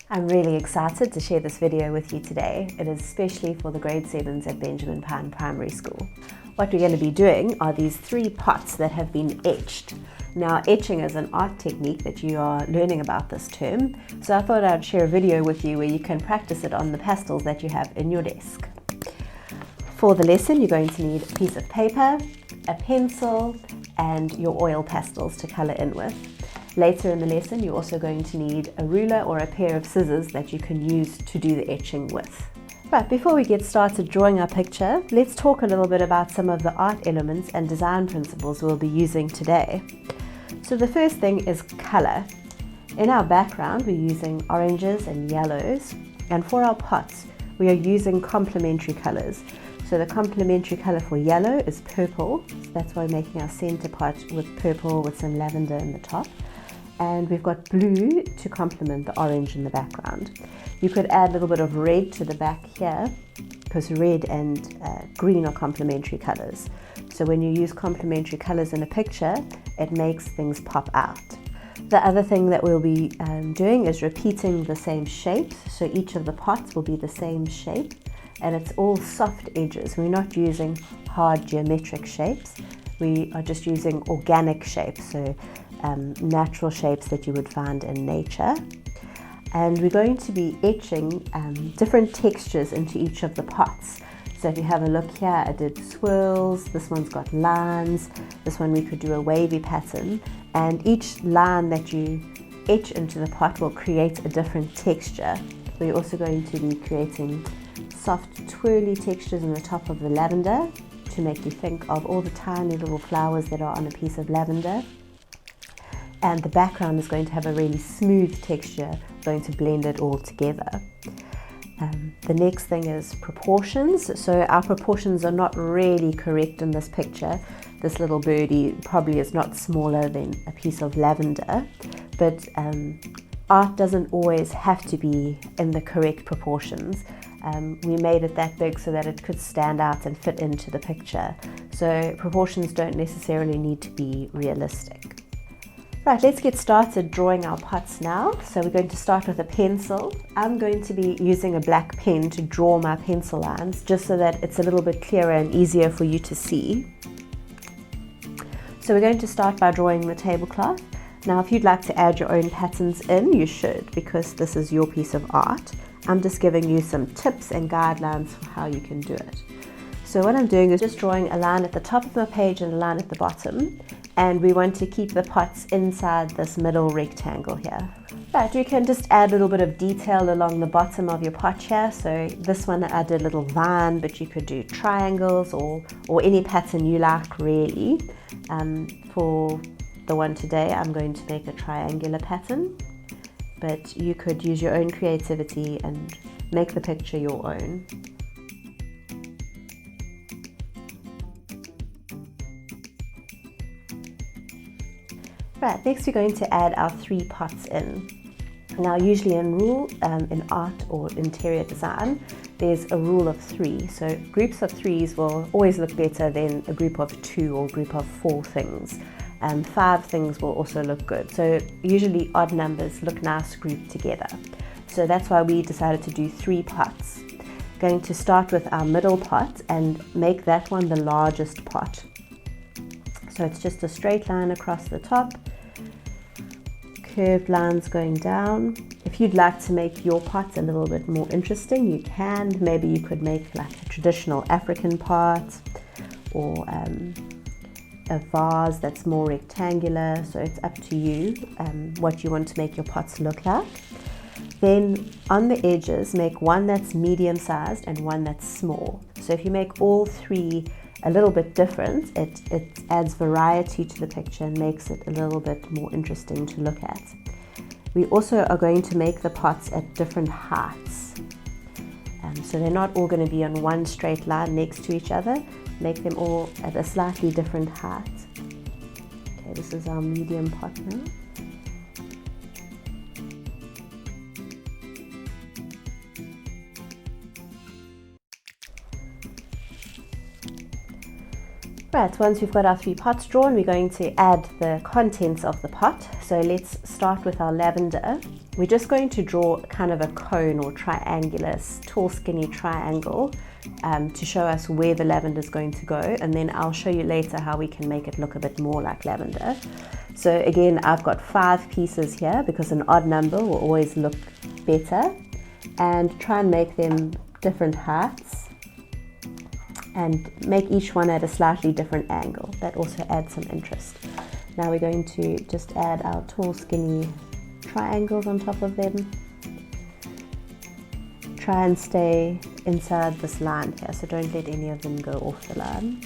I'm really excited to share this video with you today. It is especially for the grade 7s at Benjamin Pyne Primary School. What we're going to be doing are these 3 pots that have been etched. Now, etching is an art technique that you are learning about this term, so I thought I'd share a video with you where you can practice it on the pastels that you have in your desk. For the lesson, you're going to need a piece of paper, a pencil, and your oil pastels to colour in with. Later in the lesson, you're also going to need a ruler or a pair of scissors that you can use to do the etching with. Right, before we get started drawing our picture, let's talk a little bit about some of the art elements and design principles we'll be using today. So the first thing is colour. In our background, we're using oranges and yellows, and for our pots, we are using complementary colours. So the complementary colour for yellow is purple, so that's why we're making our centre pot with purple with some lavender in the top. And we've got blue to complement the orange in the background. You could add a little bit of red to the back here because red and green are complementary colours. So when you use complementary colours in a picture, it makes things pop out. The other thing that we'll be doing is repeating the same shapes. So each of the pots will be the same shape, and it's all soft edges. We're not using hard geometric shapes. We are just using organic shapes. So natural shapes that you would find in nature. And we're going to be etching different textures into each of the pots. So if you have a look here, I did swirls, this one's got lines, this one we could do a wavy pattern, and each line that you etch into the pot will create a different texture. We're also going to be creating soft twirly textures in the top of the lavender to make you think of all the tiny little flowers that are on a piece of lavender. And the background is going to have a really smooth texture, going to blend it all together. The next thing is proportions. So our proportions are not really correct in this picture. This little birdie probably is not smaller than a piece of lavender, but art doesn't always have to be in the correct proportions. We made it that big so that it could stand out and fit into the picture. So proportions don't necessarily need to be realistic. Right, let's get started drawing our pots now. So we're going to start with a pencil. I'm going to be using a black pen to draw my pencil lines, just so that it's a little bit clearer and easier for you to see. So we're going to start by drawing the tablecloth. Now, if you'd like to add your own patterns in, you should, because this is your piece of art. I'm just giving you some tips and guidelines for how you can do it. So what I'm doing is just drawing a line at the top of my page and a line at the bottom. And we want to keep the pots inside this middle rectangle here. Right, you can just add a little bit of detail along the bottom of your pot here. So this one I did a little vine, but you could do triangles or any pattern you like really. For the one today, I'm going to make a triangular pattern, but you could use your own creativity and make the picture your own. Right, next we're going to add our 3 pots in. Now usually in art or interior design, there's a rule of 3. So groups of 3s will always look better than a group of 2 or group of 4 things. 5 things will also look good. So usually odd numbers look nice grouped together. So that's why we decided to do 3 pots. Going to start with our middle pot and make that one the largest pot. So it's just a straight line across the top, curved lines going down. If you'd like to make your pot a little bit more interesting, you can. Maybe you could make like a traditional African pot or a vase that's more rectangular. So it's up to you what you want to make your pots look like. Then on the edges, make one that's medium sized and one that's small. So if you make all 3 a little bit different, it adds variety to the picture and makes it a little bit more interesting to look at. We also are going to make the pots at different heights. So they're not all going to be on one straight line next to each other. Make them all at a slightly different height. Okay, this is our medium pot now. Right, once we've got our 3 pots drawn, we're going to add the contents of the pot. So let's start with our lavender. we're just going to draw kind of a cone or triangular, tall skinny triangle to show us where the lavender is going to go, and then I'll show you later how we can make it look a bit more like lavender. So again, I've got 5 pieces here because an odd number will always look better, and try and make them different heights and make each one at a slightly different angle. That also adds some interest. Now we're going to just add our tall skinny triangles on top of them. Try and stay inside this line here, so don't let any of them go off the line.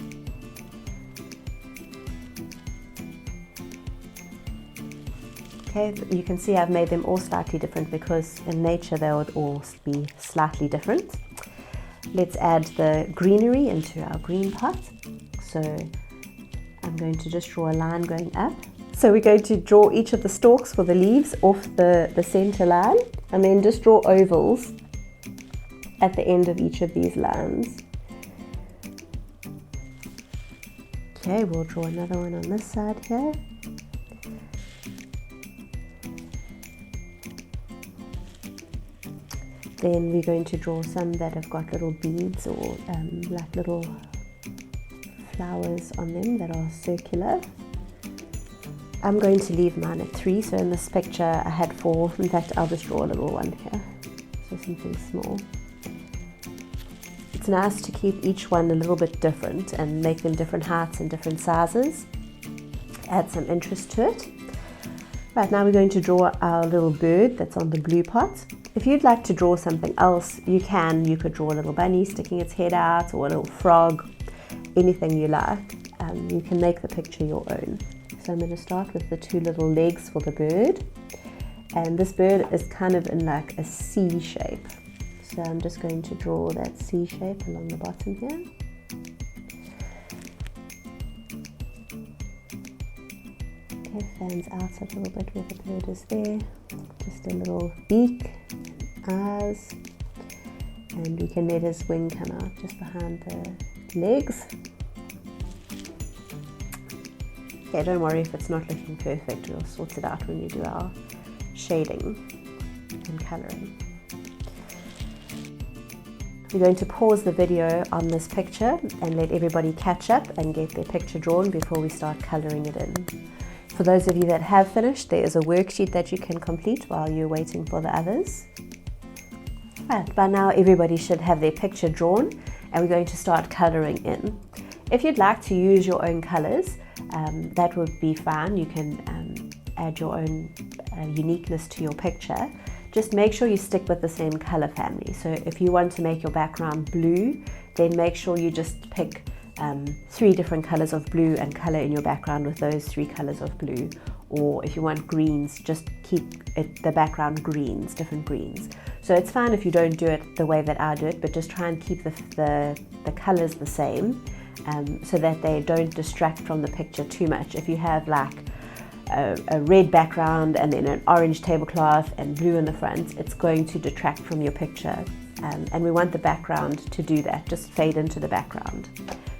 Okay, you can see I've made them all slightly different because in nature they would all be slightly different. Let's add the greenery into our green pot. So I'm going to just draw a line going up. So we're going to draw each of the stalks for the leaves off the center line, and then just draw ovals at the end of each of these lines. Okay, we'll draw another one on this side here. Then we're going to draw some that have got little beads or like little flowers on them that are circular. I'm going to leave mine at 3, so in this picture I had 4. In fact, I'll just draw a little one here, so something small. It's nice to keep each one a little bit different and make them different heights and different sizes. Add some interest to it. Right, now we're going to draw our little bird that's on the blue pot. If you'd like to draw something else, you can. You could draw a little bunny sticking its head out, or a little frog, anything you like. You can make the picture your own. So I'm going to start with the 2 little legs for the bird. And this bird is kind of in like a C shape. So I'm just going to draw that C shape along the bottom here. Okay, fans out a little bit where the bird is there. Just a little beak, eyes, and we can let his wing come out just behind the legs. Okay, don't worry if it's not looking perfect, we'll sort it out when you do our shading and colouring. We're going to pause the video on this picture and let everybody catch up and get their picture drawn before we start colouring it in. For those of you that have finished, there is a worksheet that you can complete while you're waiting for the others. Right, by now everybody should have their picture drawn, and we're going to start colouring in. If you'd like to use your own colours, that would be fine. You can add your own uniqueness to your picture. Just make sure you stick with the same colour family. So if you want to make your background blue, then make sure you just pick 3 different colours of blue and colour in your background with those 3 colours of blue. Or if you want greens, just keep the background greens, different greens. So it's fine if you don't do it the way that I do it, but just try and keep the colours the same so that they don't distract from the picture too much. If you have like a red background and then an orange tablecloth and blue in the front, it's going to detract from your picture. And we want the background to do that, just fade into the background.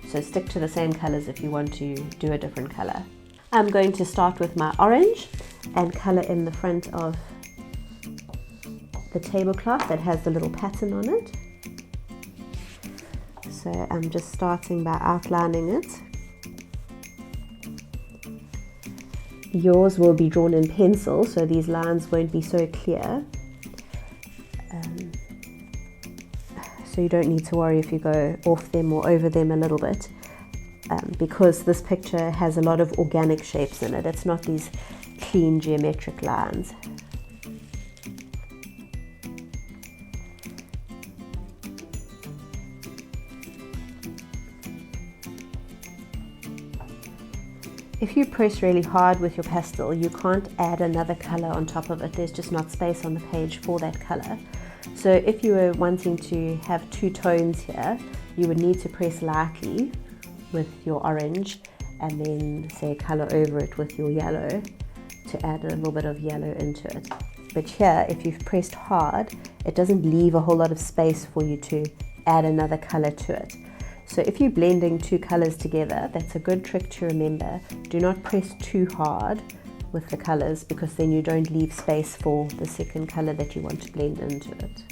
So stick to the same colours if you want to do a different colour. I'm going to start with my orange and colour in the front of the tablecloth that has the little pattern on it. So I'm just starting by outlining it. Yours will be drawn in pencil, so these lines won't be so clear. So you don't need to worry if you go off them or over them a little bit, because this picture has a lot of organic shapes in it. It's not these clean geometric lines. If you press really hard with your pastel, you can't add another colour on top of it. There's just not space on the page for that colour. So if you were wanting to have 2 tones here, you would need to press lightly with your orange and then say colour over it with your yellow to add a little bit of yellow into it. But here, if you've pressed hard, it doesn't leave a whole lot of space for you to add another colour to it. So if you're blending 2 colours together, that's a good trick to remember. Do not press too hard with the colors, because then you don't leave space for the second color that you want to blend into it.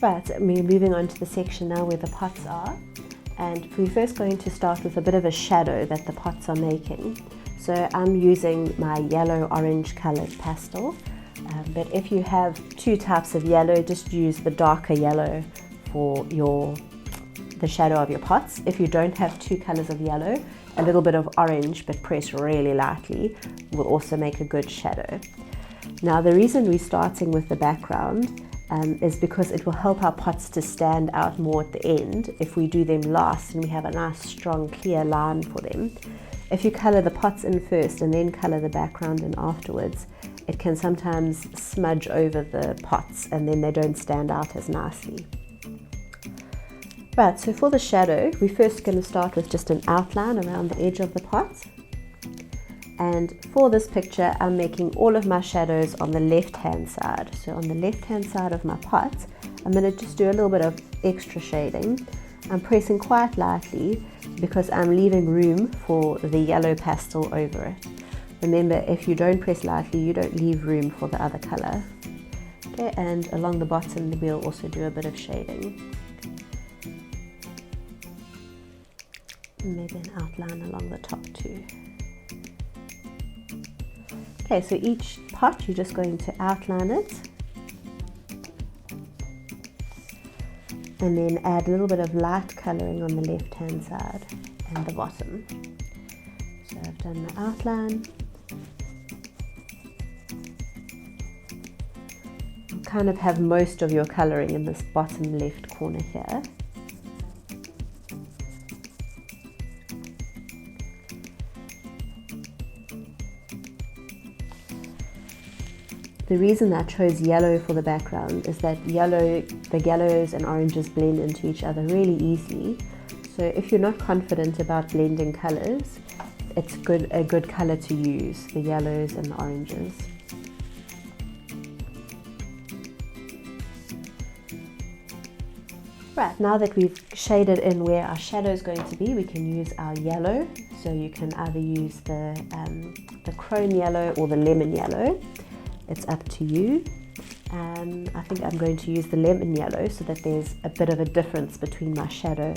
Right, we're moving on to the section now where the pots are, and we're first going to start with a bit of a shadow that the pots are making. So I'm using my yellow-orange colored pastel, but if you have two types of yellow, just use the darker yellow for the shadow of your pots. If you don't have two colors of yellow, a little bit of orange, but press really lightly, will also make a good shadow. Now the reason we're starting with the background is because it will help our pots to stand out more at the end if we do them last and we have a nice strong clear line for them. If you colour the pots in first and then colour the background in afterwards, it can sometimes smudge over the pots and then they don't stand out as nicely. Right, so for the shadow, we're first going to start with just an outline around the edge of the pot. And for this picture, I'm making all of my shadows on the left-hand side. So on the left-hand side of my pot, I'm going to just do a little bit of extra shading. I'm pressing quite lightly because I'm leaving room for the yellow pastel over it. Remember, if you don't press lightly, you don't leave room for the other color. Okay, and along the bottom, we'll also do a bit of shading. Maybe an outline along the top too. Okay, so each pot, you're just going to outline it and then add a little bit of light colouring on the left-hand side and the bottom. So I've done my outline. You kind of have most of your colouring in this bottom left corner here. The reason I chose yellow for the background is that the yellows and oranges blend into each other really easily. So if you're not confident about blending colours, it's a good colour to use, the yellows and the oranges. Right, now that we've shaded in where our shadow is going to be, we can use our yellow. So you can either use the chrome yellow or the lemon yellow. It's up to you. I think I'm going to use the lemon yellow so that there's a bit of a difference between my shadow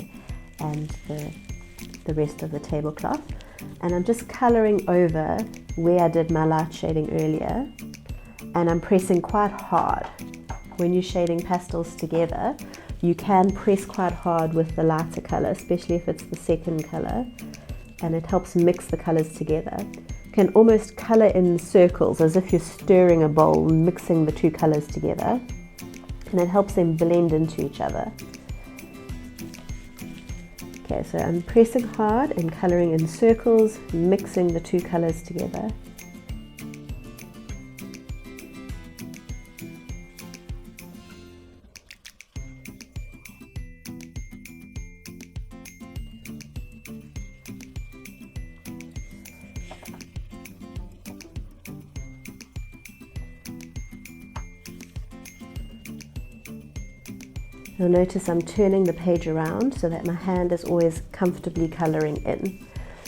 and the rest of the tablecloth. And I'm just colouring over where I did my light shading earlier, and I'm pressing quite hard. When you're shading pastels together, you can press quite hard with the lighter colour, especially if it's the second colour, and it helps mix the colours together. You can almost colour in circles as if you're stirring a bowl, mixing the two colours together, and it helps them blend into each other. Okay, so I'm pressing hard and colouring in circles, mixing the two colours together. You'll notice I'm turning the page around so that my hand is always comfortably colouring in.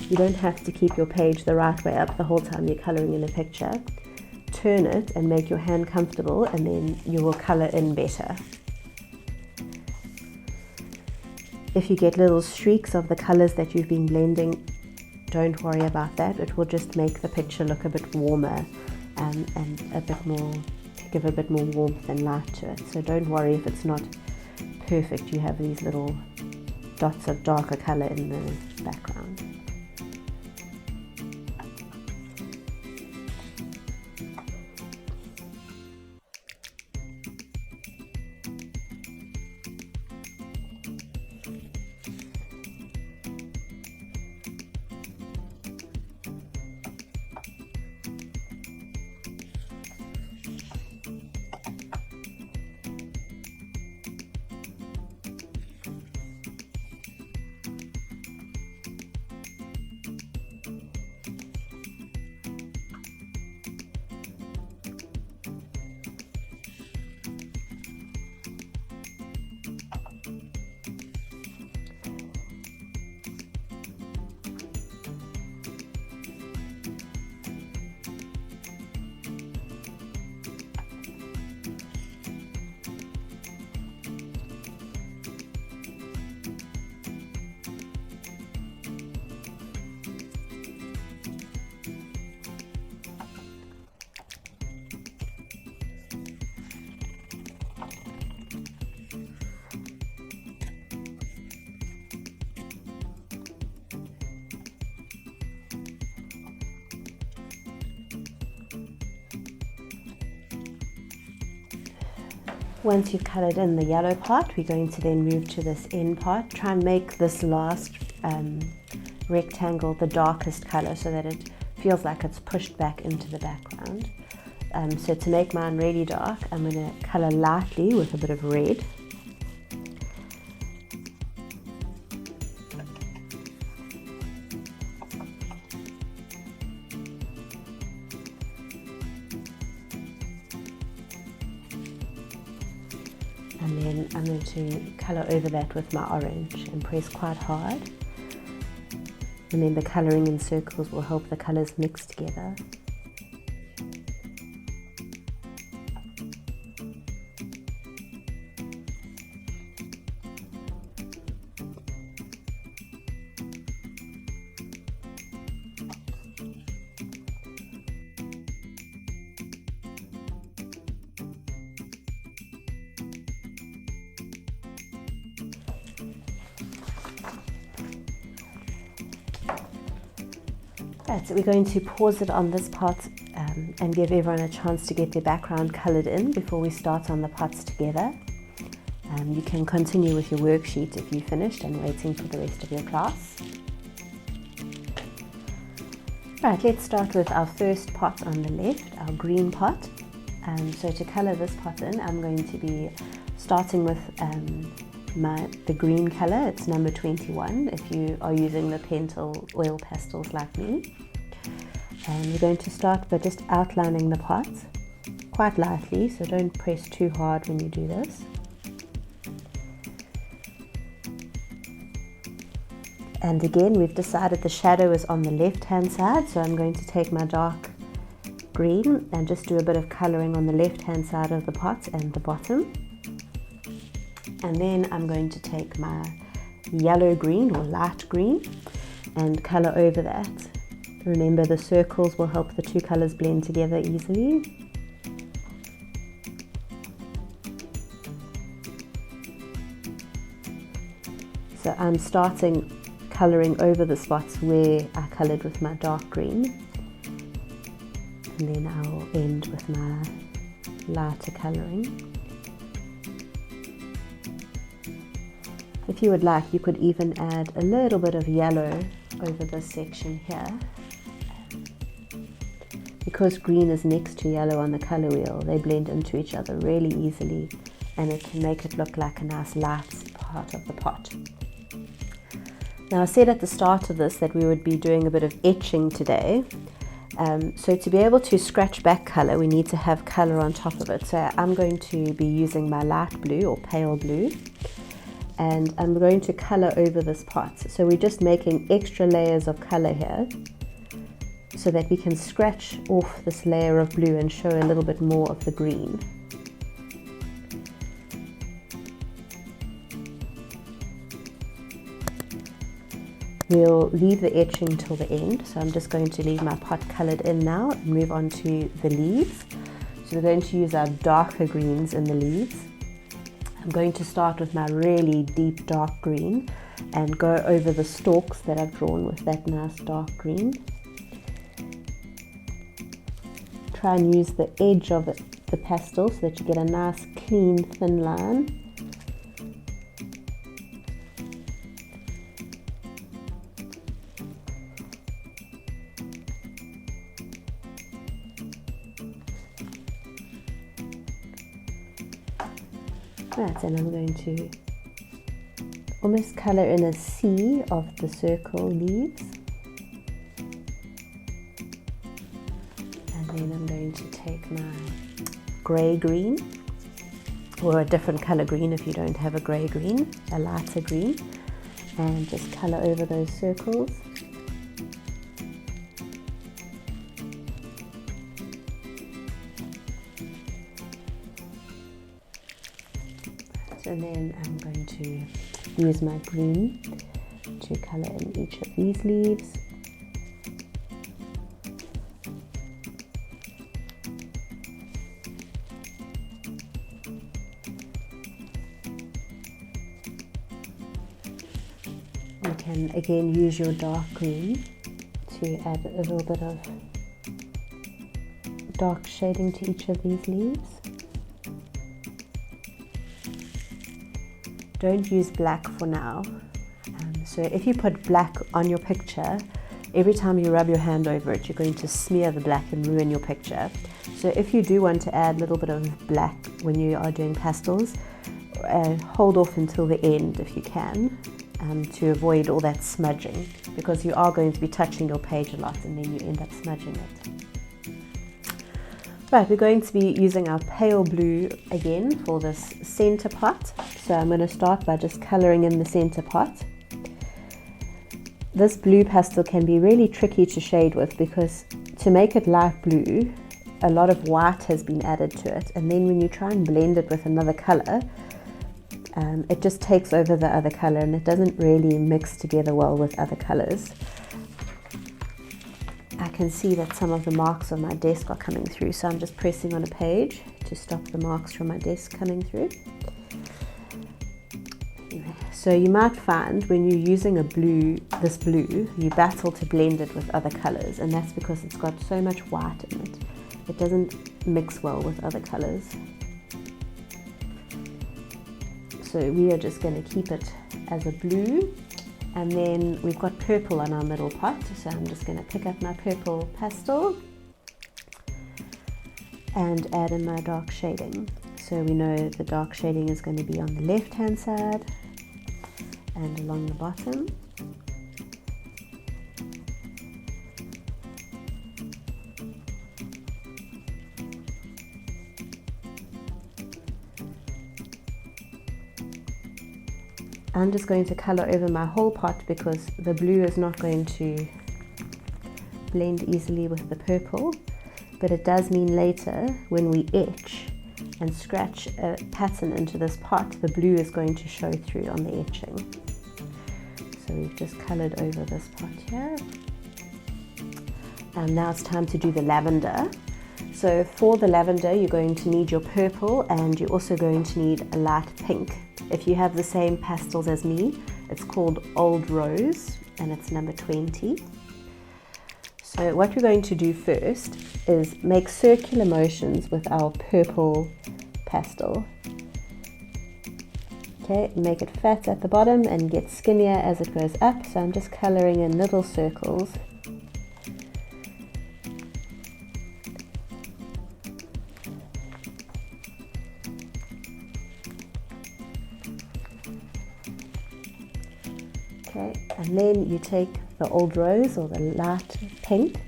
You don't have to keep your page the right way up the whole time you're colouring in a picture. Turn it and make your hand comfortable, and then you will colour in better. If you get little streaks of the colours that you've been blending, don't worry about that. It will just make the picture look a bit warmer and a bit more, give a bit more warmth and light to it. So don't worry if it's not perfect. You have these little dots of darker colour in the background. Once you've coloured in the yellow part, we're going to then move to this end part. Try and make this last rectangle the darkest colour so that it feels like it's pushed back into the background. So to make mine really dark, I'm going to colour lightly with a bit of red. And then I'm going to colour over that with my orange and press quite hard. And then the colouring in circles will help the colours mix together. Right, so we're going to pause it on this part and give everyone a chance to get their background coloured in before we start on the pots together. You can continue with your worksheet if you finished and waiting for the rest of your class. Right, let's start with our first pot on the left, our green pot. So to colour this pot in, I'm going to be starting with the green colour. It's number 21 if you are using the Pentel oil pastels like me. And we're going to start by just outlining the pot quite lightly, so don't press too hard when you do this. And again, we've decided the shadow is on the left hand side, so I'm going to take my dark green and just do a bit of colouring on the left hand side of the pot and the bottom. And then I'm going to take my yellow green or light green and colour over that. Remember, the circles will help the two colours blend together easily. So I'm starting colouring over the spots where I coloured with my dark green. And then I'll end with my lighter colouring. If you would like, you could even add a little bit of yellow over this section here. Because green is next to yellow on the colour wheel, they blend into each other really easily, and it can make it look like a nice light part of the pot. Now, I said at the start of this that we would be doing a bit of etching today. So to be able to scratch back colour, we need to have colour on top of it. So I'm going to be using my light blue or pale blue. And I'm going to colour over this pot. So we're just making extra layers of colour here so that we can scratch off this layer of blue and show a little bit more of the green. We'll leave the etching till the end, so I'm just going to leave my pot coloured in now and move on to the leaves. So we're going to use our darker greens in the leaves. I'm going to start with my really deep dark green and go over the stalks that I've drawn with that nice dark green. Try and use the edge of the pastel so that you get a nice clean thin line. Right, and I'm going to almost colour in a C of the circle leaves. And then I'm going to take my grey green, or a different colour green if you don't have a grey green, a lighter green, and just colour over those circles. And then I'm going to use my green to colour in each of these leaves. You can again use your dark green to add a little bit of dark shading to each of these leaves. don't use black for now. So if you put black on your picture, every time you rub your hand over it, you're going to smear the black and ruin your picture. So if you do want to add a little bit of black when you are doing pastels, hold off until the end if you can, to avoid all that smudging, because you are going to be touching your page a lot and then you end up smudging it. Right, we're going to be using our pale blue again for this center pot. So I'm going to start by just coloring in the center pot. This blue pastel can be really tricky to shade with, because to make it light blue, a lot of white has been added to it, and then when you try and blend it with another color, it just takes over the other color and it doesn't really mix together well with other colors. I can see that some of the marks on my desk are coming through, so I'm just pressing on a page to stop the marks from my desk coming through. So you might find when you're using this blue, you battle to blend it with other colors, and that's because it's got so much white in it. It doesn't mix well with other colors. So we are just going to keep it as a blue, and then we've got purple on our middle pot, so I'm just going to pick up my purple pastel and add in my dark shading. So we know the dark shading is going to be on the left hand side and along the bottom. I'm just going to color over my whole pot because the blue is not going to blend easily with the purple, but it does mean later when we etch and scratch a pattern into this pot, the blue is going to show through on the etching. So we've just colored over this pot here. And now it's time to do the lavender. So for the lavender, you're going to need your purple, and you're also going to need a light pink. If you have the same pastels as me, it's called Old Rose, and it's number 20. So what we're going to do first is make circular motions with our purple pastel. Okay, make it fat at the bottom and get skinnier as it goes up. So I'm just coloring in little circles. Okay, and then you take the Old Rose or the light pink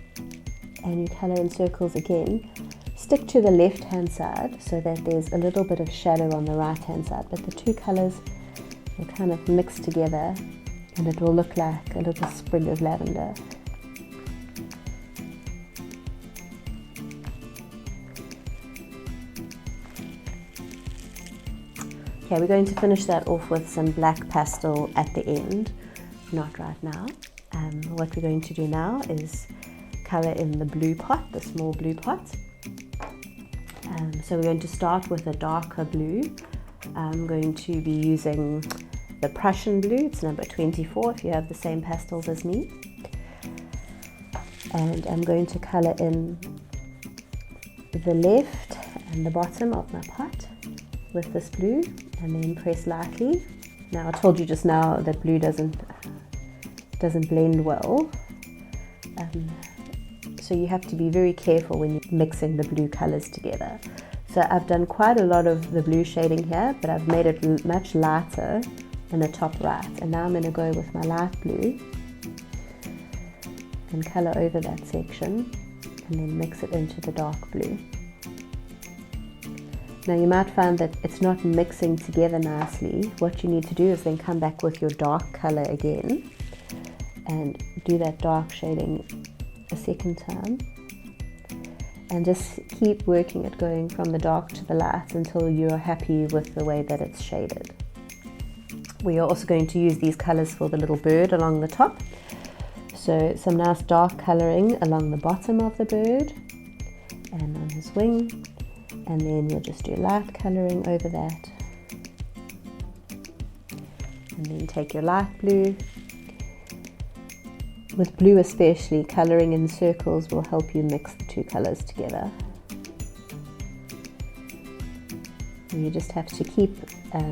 and you color in circles again. Stick to the left hand side so that there's a little bit of shadow on the right hand side, but the two colors will kind of mix together and it will look like a little sprig of lavender. Okay, we're going to finish that off with some black pastel at the end. Not right now. What we're going to do now is color in the blue pot, the small blue pot. So we're going to start with a darker blue. I'm going to be using the Prussian blue, it's number 24 if you have the same pastels as me. And I'm going to color in the left and the bottom of my pot with this blue, and then press lightly. Now I told you just now that blue doesn't blend well, so you have to be very careful when you're mixing the blue colors together. So I've done quite a lot of the blue shading here, but I've made it much lighter in the top right, and now I'm going to go with my light blue and color over that section and then mix it into the dark blue. Now you might find that it's not mixing together nicely. What you need to do is then come back with your dark color again and do that dark shading a second time, and just keep working it going from the dark to the light until you're happy with the way that it's shaded. We are also going to use these colors for the little bird along the top. So some nice dark coloring along the bottom of the bird and on his wing, and then you'll just do light coloring over that, and then take your light blue. With blue especially, coloring in circles will help you mix the two colors together. You just have to keep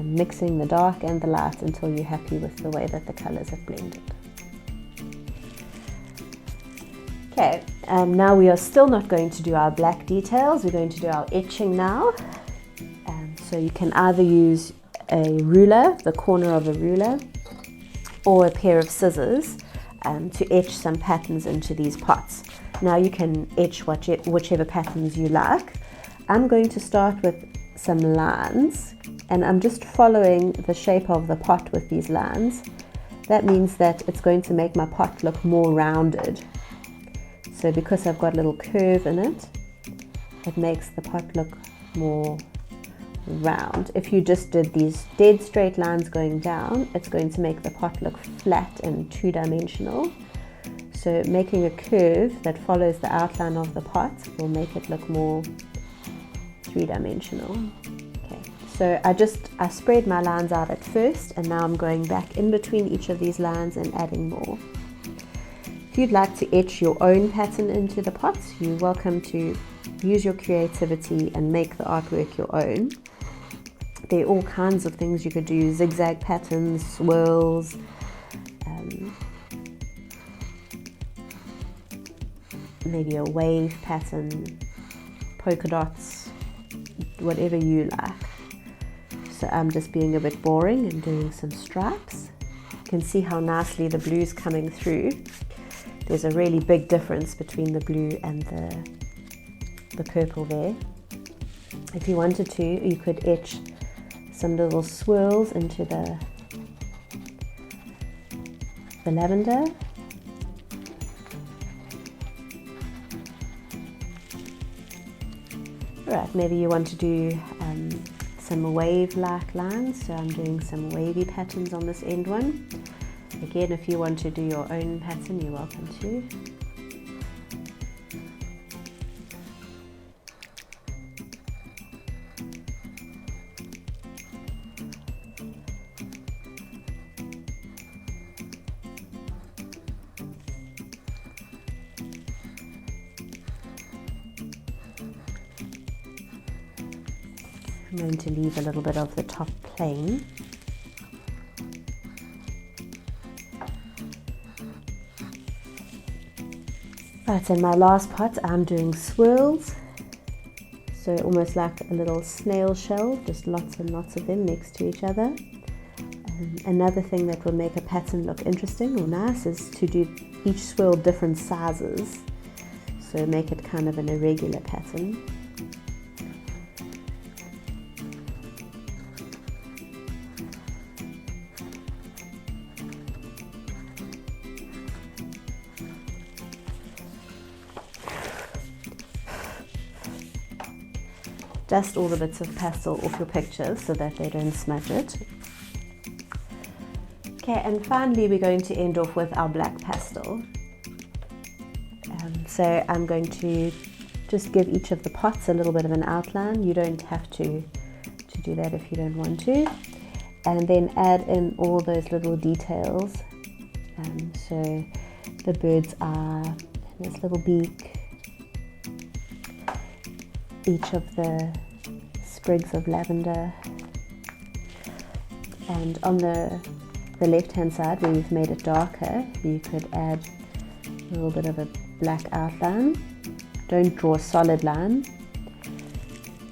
mixing the dark and the light until you're happy with the way that the colors have blended. Okay, now we are still not going to do our black details, we're going to do our etching now. So you can either use a ruler, the corner of a ruler, or a pair of scissors to etch some patterns into these pots. Now you can etch whichever patterns you like. I'm going to start with some lines, and I'm just following the shape of the pot with these lines. That means that it's going to make my pot look more rounded. So because I've got a little curve in it, it makes the pot look more round. If you just did these dead straight lines going down, it's going to make the pot look flat and two-dimensional. So making a curve that follows the outline of the pot will make it look more three-dimensional. Okay, so I spread my lines out at first, and now I'm going back in between each of these lines and adding more. If you'd like to etch your own pattern into the pots, you're welcome to use your creativity and make the artwork your own. There are all kinds of things you could do: zigzag patterns, swirls, maybe a wave pattern, polka dots, whatever you like. So I'm just being a bit boring and doing some stripes. You can see how nicely the blue's coming through. There's a really big difference between the blue and the purple there. If you wanted to, you could etch some little swirls into the lavender. Right, maybe you want to do some wave-like lines, so I'm doing some wavy patterns on this end one. Again, if you want to do your own pattern, you're welcome to. I'm going to leave a little bit of the top plain. Right, in my last pot I'm doing swirls, so almost like a little snail shell, just lots and lots of them next to each other. Another thing that will make a pattern look interesting or nice is to do each swirl different sizes, so make it kind of an irregular pattern. Dust all the bits of pastel off your picture so that they don't smudge it. Okay, and finally we're going to end off with our black pastel. So I'm going to just give each of the pots a little bit of an outline. You don't have to do that if you don't want to. And then add in all those little details. So the bird's eye, this little beak, each of the sprigs of lavender, and on the left hand side where we've made it darker, you could add a little bit of a black outline. Don't draw a solid line,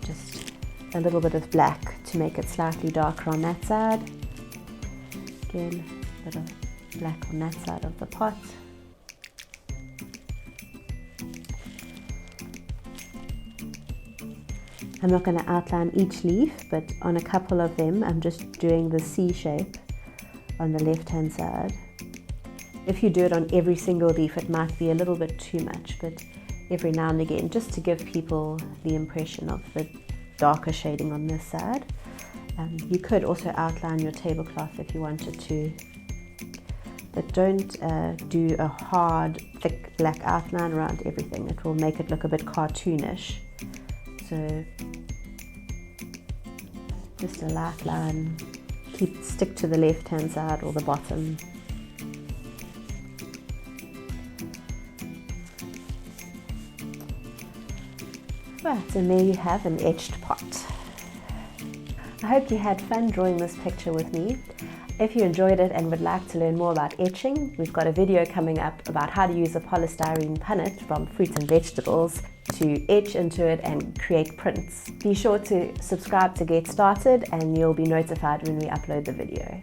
just a little bit of black to make it slightly darker on that side. Again, a bit of black on that side of the pot. I'm not going to outline each leaf, but on a couple of them I'm just doing the C shape on the left hand side. If you do it on every single leaf it might be a little bit too much, but every now and again, just to give people the impression of the darker shading on this side. You could also outline your tablecloth if you wanted to, but don't do a hard, thick black outline around everything. It will make it look a bit cartoonish. So just a light line, stick to the left hand side or the bottom. Right, and there you have an etched pot. I I hope you had fun drawing this picture with me. If you enjoyed it and would like to learn more about etching, we've got a video coming up about how to use a polystyrene punnet from fruits and vegetables to etch into it and create prints. Be sure to subscribe to get started and you'll be notified when we upload the video.